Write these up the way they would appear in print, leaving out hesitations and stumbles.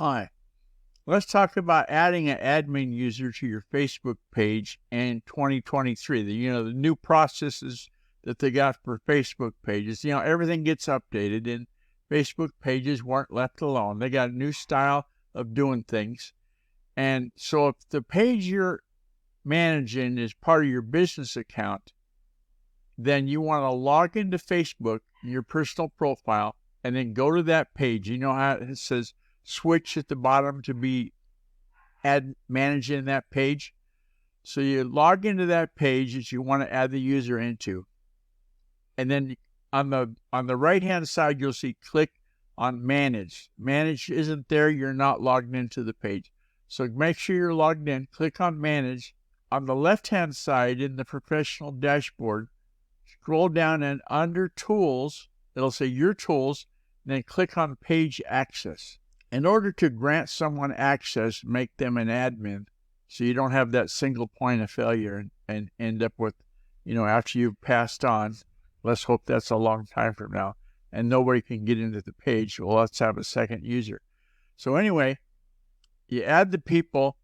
Hi. Let's talk about adding an admin user to your Facebook page in 2023. The new processes that they got for Facebook pages. Everything gets updated, and Facebook pages weren't left alone. They got a new style of doing things. And so if the page you're managing is part of your business account, then you want to log into Facebook, your personal profile, and then go to that page. You know how it says switch at the bottom to be managing that page? So you log into that page that you want to add the user into. And then on the right-hand side, you'll see click on Manage. Manage isn't there. You're not logged into the page. So make sure you're logged in. Click on Manage. On the left-hand side in the professional dashboard, scroll down and under Tools, it'll say Your Tools, and then click on Page Access. In order to grant someone access, make them an admin, so you don't have that single point of failure and end up with, after you've passed on, let's hope that's a long time from now, and nobody can get into the page, well, let's have a second user. So anyway, you add the people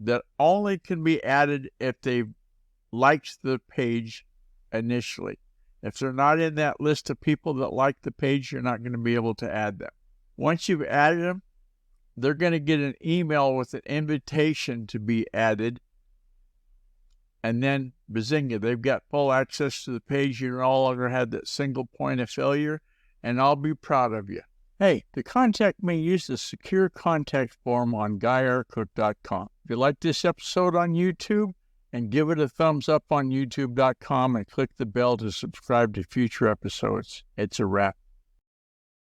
that only can be added if they've liked the page initially. If they're not in that list of people that like the page, you're not going to be able to add them. Once you've added them, they're going to get an email with an invitation to be added. And then, bazinga, they've got full access to the page. You no longer have that single point of failure, and I'll be proud of you. Hey, to contact me, use the secure contact form on GuyRcook.com. If you like this episode on YouTube, and give it a thumbs up on YouTube.com and click the bell to subscribe to future episodes. It's a wrap.